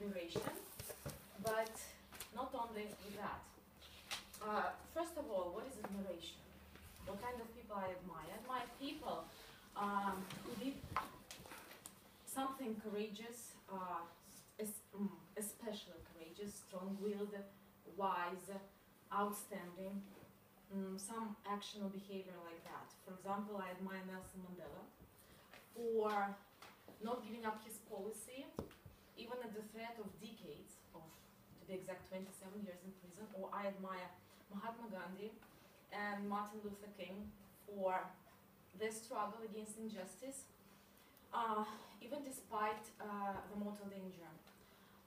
admiration, but not only that. First of all, what is admiration? What kind of people I admire? I admire people who did something courageous, especially courageous, strong-willed, wise, outstanding, some action or behavior like that. For example, I admire Nelson Mandela for not giving up his policy, even at the threat of decades, of, to be exact, 27 years in prison. Or I admire Mahatma Gandhi and Martin Luther King for their struggle against injustice, even despite the mortal danger.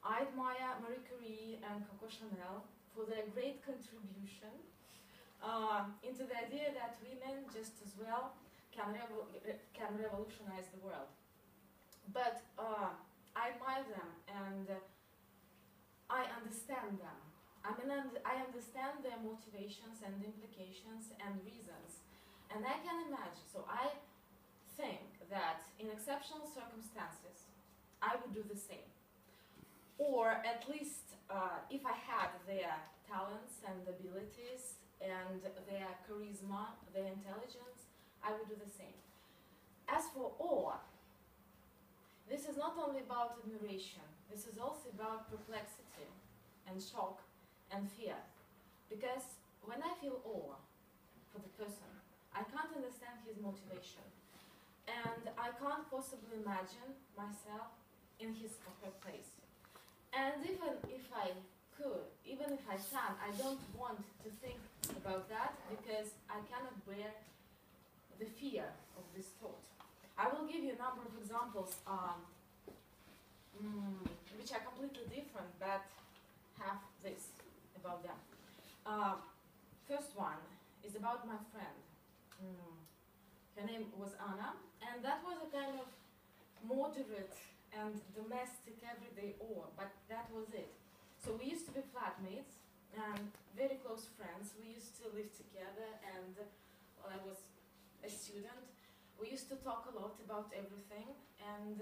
I admire Marie Curie and Coco Chanel for their great contribution into the idea that women just as well can revolutionize the world. But I admire them and I understand them. I understand their motivations and implications and reasons. And I can imagine, so I think that in exceptional circumstances, I would do the same. Or at least if I had their talents and abilities and their charisma, their intelligence, I would do the same. As for awe, this is not only about admiration, this is also about perplexity and shock and fear. Because when I feel awe for the person, I can't understand his motivation. And I can't possibly imagine myself in his or her place. And even if I could, even if I can, I don't want to think about that because I cannot bear the fear of this thought. I will give you a number of examples which are completely different but have this about them. First one is about my friend. Her name was Anna, and that was a kind of moderate and domestic everyday awe, but that was it. So we used to be flatmates and very close friends. We used to live together, and while I was a student, we used to talk a lot about everything, and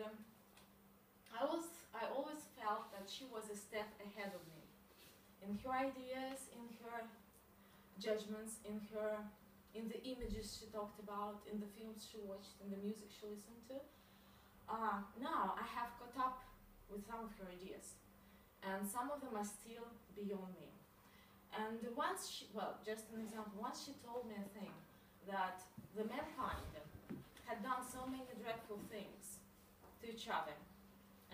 I always felt that she was a step ahead of me in her ideas, in her judgments, in the images she talked about, in the films she watched, in the music she listened to. Now I have caught up with some of her ideas, and some of them are still beyond me. And once she, well, just an example, once she told me a thing, that the mankind had done so many dreadful things to each other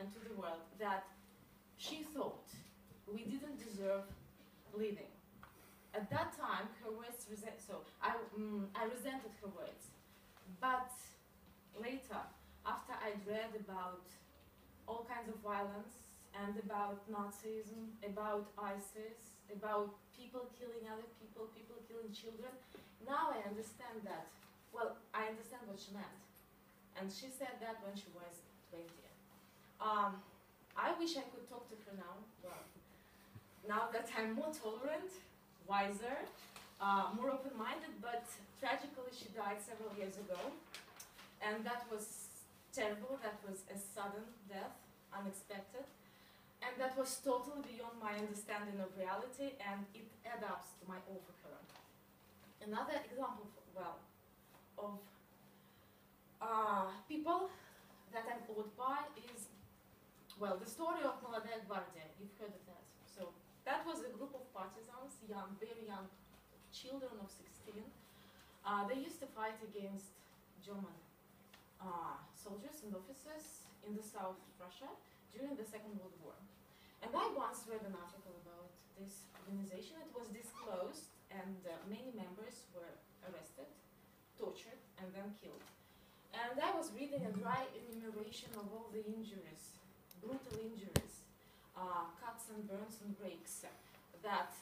and to the world that she thought we didn't deserve living. At that time, her words I resented her words. But later, after I'd read about all kinds of violence and about Nazism, about ISIS, about people killing other people, people killing children, now I understand that. Well, I understand what she meant. And she said that when she was 20. I wish I could talk to her now. Well, now that I'm more tolerant, wiser, more open-minded, but tragically she died several years ago. And that was terrible. That was a sudden death, unexpected. And that was totally beyond my understanding of reality, and it adds up to my awe for her. Another example, of people that I'm awed by is, the story of Молодая гвардия. You've heard of that. So that was a group of partisans, very young children of 16. They used to fight against German soldiers and officers in the South Russia during the Second World War. And I once read an article about this organization. It was disclosed, and many members were arrested, tortured, and then killed. And I was reading a dry enumeration of all the injuries, brutal injuries, cuts and burns and breaks that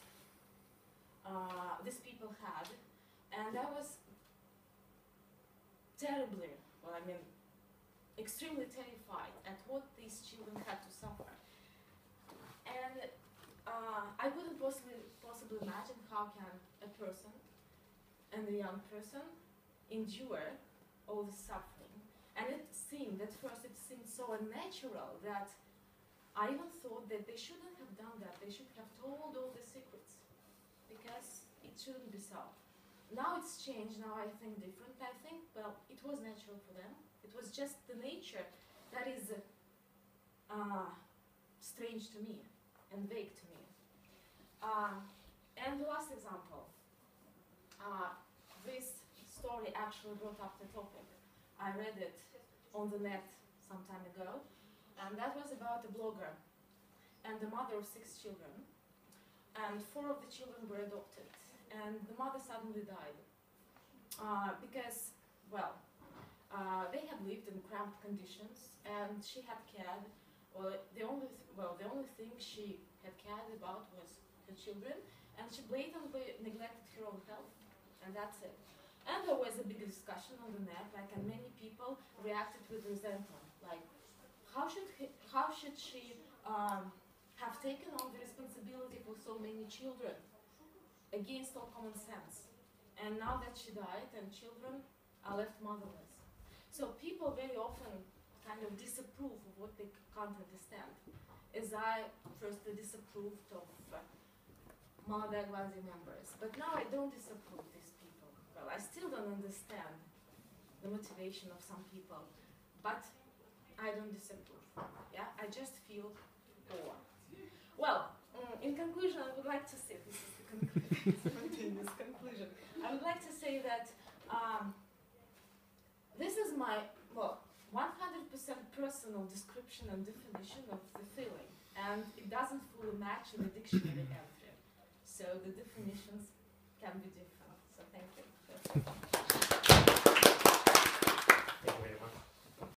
these people had. And I was terribly, extremely terrified at what these children had to suffer. And I couldn't possibly imagine how can a person and a young person endure all the suffering. And it seemed, at first it seemed so unnatural that I even thought that they shouldn't have done that. They should have told all the secrets, because it shouldn't be so. Now it's changed. Now I think different. I think, well, it was natural for them. It was just the nature that is strange to me and vague to me. And the last example. This story actually brought up the topic. I read it on the net some time ago, and that was about a blogger and the mother of 6 children, and 4 of the children were adopted, and the mother suddenly died because, well, they had lived in cramped conditions, and she had cared. Well, the only thing she had cared about was her children, and she blatantly neglected her own health, and that's it. And there was a big discussion on the net, like, and many people reacted with resentment, like, how should she have taken on the responsibility for so many children against all common sense? And now that she died, and children are left motherless. So people very often kind of disapprove of what they can't understand. As I first disapproved of Молодая Gvazia members, but now I don't disapprove of these people. Well, I still don't understand the motivation of some people, but I don't disapprove. Yeah, I just feel awe. Well, in conclusion, I would like to say, this is the spontaneous conclusion. I would like to say that this is my, well, 100% personal description and definition of the feeling, and it doesn't fully match in the dictionary entry. So the definitions can be different. So thank you.